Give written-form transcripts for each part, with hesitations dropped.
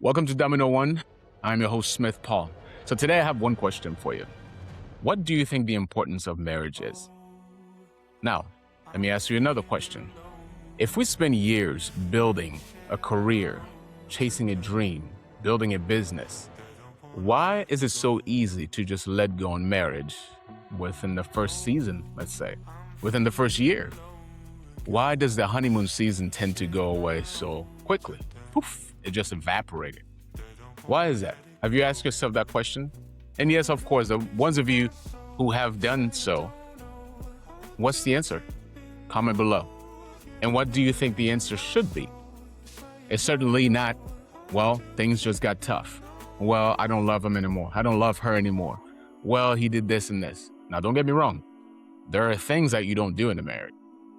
Welcome to Domino One. I'm your host, Smith Paul. So today I have one question for you. What do you think the importance of marriage is? Now, let me ask you another question. If we spend years building a career, chasing a dream, building a business, why is it so easy to just let go on marriage within the first season, let's say, within the first year? Why does the honeymoon season tend to go away so quickly? Poof, it just evaporated. Why is that? Have you asked yourself that question? And yes, of course, the ones of you who have done so, what's the answer? Comment below. And what do you think the answer should be? It's certainly not, well, things just got tough. Well, I don't love him anymore. I don't love her anymore. Well, he did this and this. Now, don't get me wrong. There are things that you don't do in a marriage.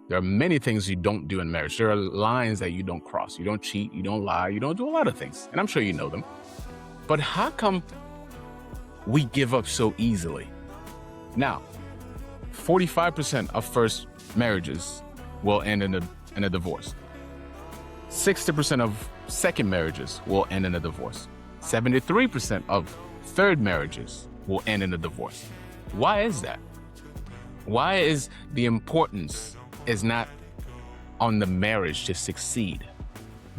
There are many things you don't do in marriage. There are lines that you don't cross. You don't cheat. You don't lie. You don't do a lot of things. And I'm sure you know them. But how come we give up so easily? Now, 45% of first marriages will end in a divorce. 60% of second marriages will end in a divorce. 73% of third marriages will end in a divorce. Why is that? Why is the importance is not on the marriage to succeed,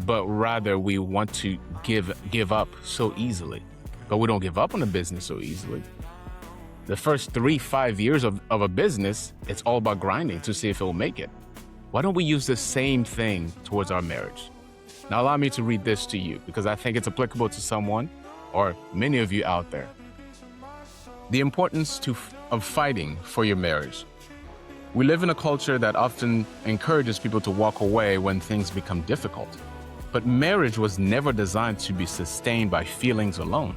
but rather we want to give up so easily? But we don't give up on a business so easily. The first 3-5 years of a business, it's all about grinding to see if it will make it. Why don't we use the same thing towards our marriage? Now allow me to read this to you because I think it's applicable to someone or many of you out there. The importance of fighting for your marriage. We live in a culture that often encourages people to walk away when things become difficult. But marriage was never designed to be sustained by feelings alone.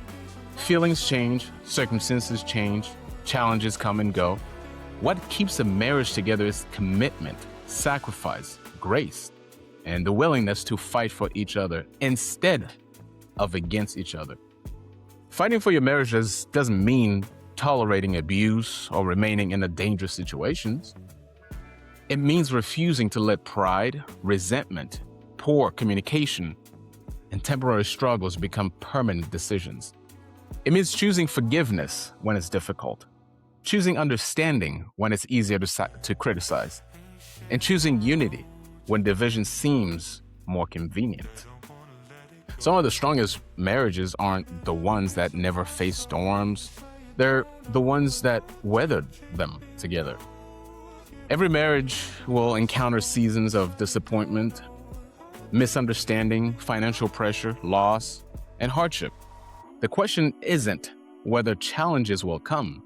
Feelings change, circumstances change, challenges come and go. What keeps a marriage together is commitment, sacrifice, grace, and the willingness to fight for each other instead of against each other. Fighting for your marriage doesn't mean tolerating abuse or remaining in dangerous situations. It means refusing to let pride, resentment, poor communication, and temporary struggles become permanent decisions. It means choosing forgiveness when it's difficult, choosing understanding when it's easier to criticize, and choosing unity when division seems more convenient. Some of the strongest marriages aren't the ones that never face storms. They're the ones that weathered them together. Every marriage will encounter seasons of disappointment, misunderstanding, financial pressure, loss, and hardship. The question isn't whether challenges will come.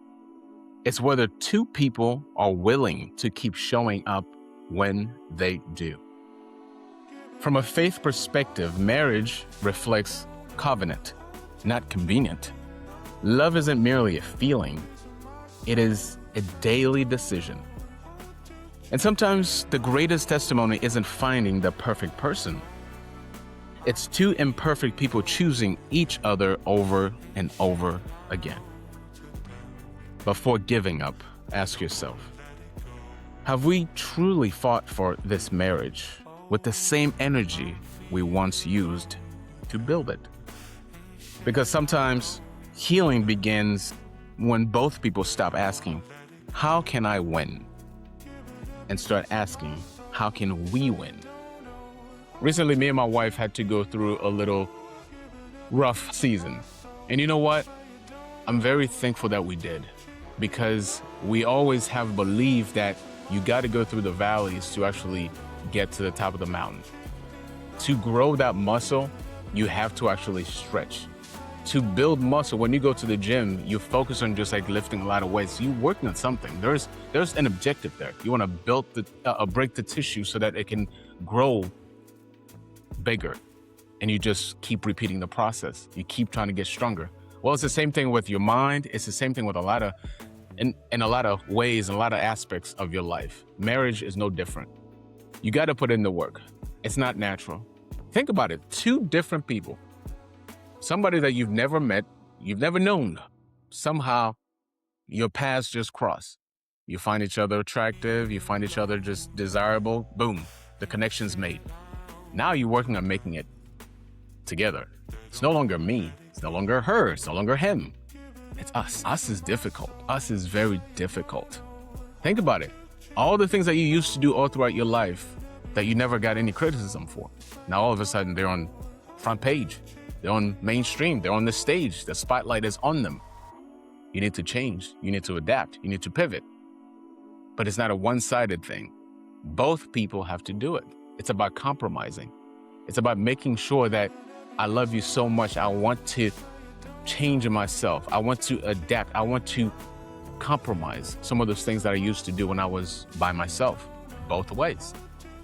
It's whether two people are willing to keep showing up when they do. From a faith perspective, marriage reflects covenant, not convenient. Love isn't merely a feeling, it is a daily decision. And sometimes the greatest testimony isn't finding the perfect person. It's two imperfect people choosing each other over and over again. Before giving up, ask yourself, have we truly fought for this marriage with the same energy we once used to build it? Because sometimes healing begins when both people stop asking, how can I win? And start asking, how can we win? Recently, me and my wife had to go through a little rough season. And you know what? I'm very thankful that we did, because we always have believed that you got to go through the valleys to actually get to the top of the mountain. To grow that muscle, you have to actually stretch. To build muscle, when you go to the gym, you focus on just like lifting a lot of weights. You're working on something. There's an objective there. You want to break the tissue so that it can grow bigger. And you just keep repeating the process. You keep trying to get stronger. Well, it's the same thing with your mind. It's the same thing with in a lot of ways, and a lot of aspects of your life. Marriage is no different. You got to put in the work. It's not natural. Think about it. Two different people. Somebody that you've never met, you've never known. Somehow your paths just cross. You find each other attractive. You find each other just desirable. Boom, the connection's made. Now you're working on making it together. It's no longer me. It's no longer her. It's no longer him. It's us. Us is difficult. Us is very difficult. Think about it. All the things that you used to do all throughout your life that you never got any criticism for. Now all of a sudden they're on front page. They're on mainstream. They're on the stage. The spotlight is on them. You need to change. You need to adapt. You need to pivot. But it's not a one-sided thing. Both people have to do it. It's about compromising. It's about making sure that I love you so much. I want to change myself. I want to adapt. I want to compromise some of those things that I used to do when I was by myself. Both ways.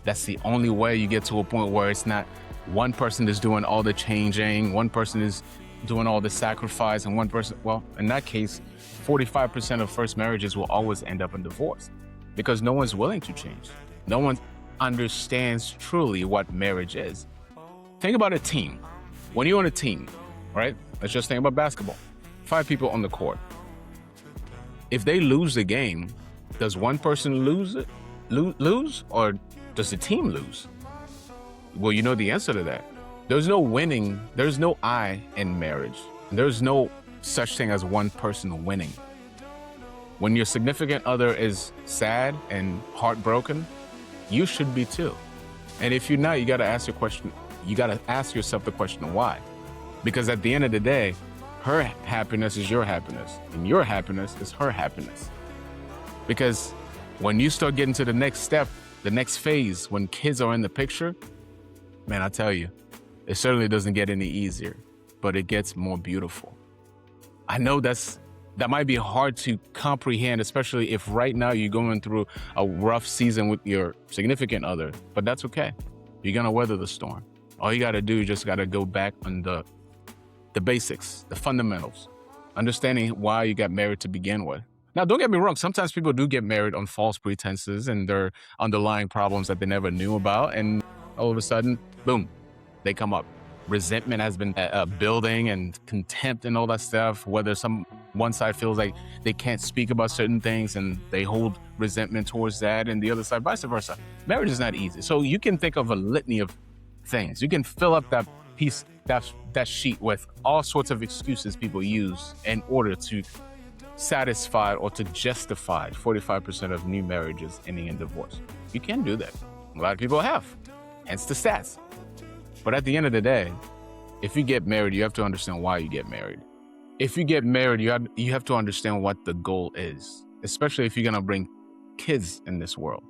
That's the only way you get to a point where it's not one person is doing all the changing, one person is doing all the sacrifice, and one person, well, in that case, 45% of first marriages will always end up in divorce because no one's willing to change. No one understands truly what marriage is. Think about a team. When you're on a team, right? Let's just think about basketball. 5 people on the court. If they lose the game, does one person lose or does the team lose? Well, you know the answer to that. There's no winning. There's no I in marriage. There's no such thing as one person winning. When your significant other is sad and heartbroken, you should be too. And if you're not, you got to ask your question. You got to ask yourself the question, why? Because at the end of the day, her happiness is your happiness, and your happiness is her happiness. Because when you start getting to the next step, the next phase, when kids are in the picture, man, I tell you, it certainly doesn't get any easier, but it gets more beautiful. I know that might be hard to comprehend, especially if right now you're going through a rough season with your significant other, but that's okay. You're gonna weather the storm. All you gotta do, you just gotta go back on the basics, the fundamentals, understanding why you got married to begin with. Now, don't get me wrong. Sometimes people do get married on false pretenses and their underlying problems that they never knew about. And all of a sudden, boom, they come up. Resentment has been building and contempt and all that stuff, whether one side feels like they can't speak about certain things and they hold resentment towards that, and the other side, vice versa. Marriage is not easy. So you can think of a litany of things. You can fill up that piece, that sheet with all sorts of excuses people use in order to satisfy or to justify 45% of new marriages ending in divorce. You can do that. A lot of people have, hence the stats. But at the end of the day, if you get married, you have to understand why you get married. If you get married, you have to understand what the goal is, especially if you're going to bring kids in this world.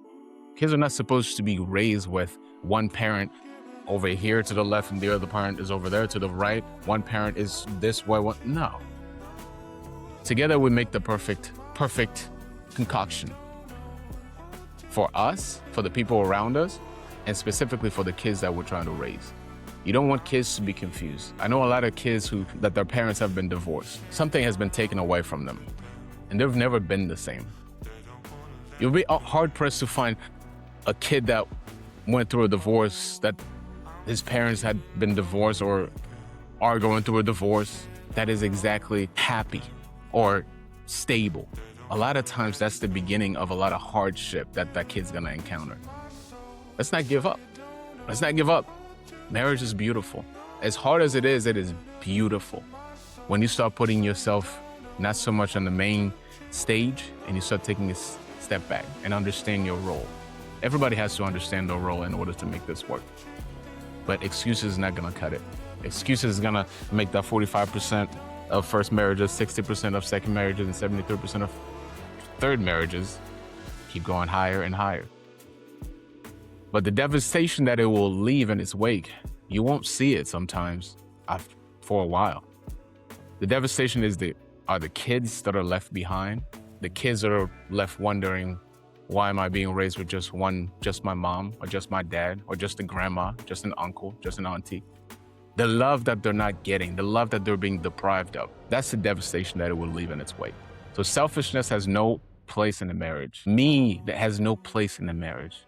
Kids are not supposed to be raised with one parent over here to the left and the other parent is over there to the right. One parent is this way. No. Together we make the perfect concoction for us, for the people around us, and specifically for the kids that we're trying to raise. You don't want kids to be confused. I know a lot of kids that their parents have been divorced. Something has been taken away from them, and they've never been the same. You'll be hard-pressed to find a kid that went through a divorce, that his parents had been divorced or are going through a divorce, that is exactly happy or stable. A lot of times that's the beginning of a lot of hardship that kid's gonna encounter. Let's not give up. Let's not give up. Marriage is beautiful. As hard as it is beautiful. When you start putting yourself not so much on the main stage and you start taking a step back and understand your role. Everybody has to understand their role in order to make this work. But excuses is not gonna cut it. Excuses is gonna make that 45% of first marriages, 60% of second marriages, and 73% of third marriages keep going higher and higher. But the devastation that it will leave in its wake, you won't see it sometimes for a while. The devastation are the kids that are left behind, the kids that are left wondering, why am I being raised with just my mom, or just my dad, or just a grandma, just an uncle, just an auntie? The love that they're not getting, the love that they're being deprived of, that's the devastation that it will leave in its wake. So selfishness has no place in the marriage. Me, that has no place in the marriage.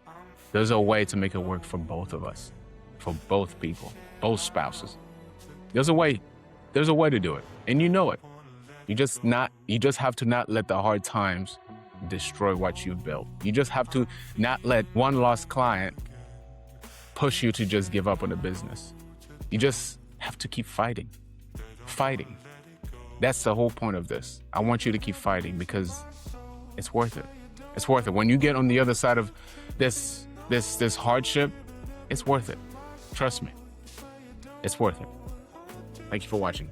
There's a way to make it work for both of us, for both people, both spouses. There's a way to do it, and you know it. You just have to not let the hard times destroy what you've built. You just have to not let one lost client push you to just give up on the business. You just have to keep fighting. Fighting. That's the whole point of this. I want you to keep fighting because it's worth it. It's worth it. When you get on the other side of this hardship, it's worth it. Trust me. It's worth it. Thank you for watching.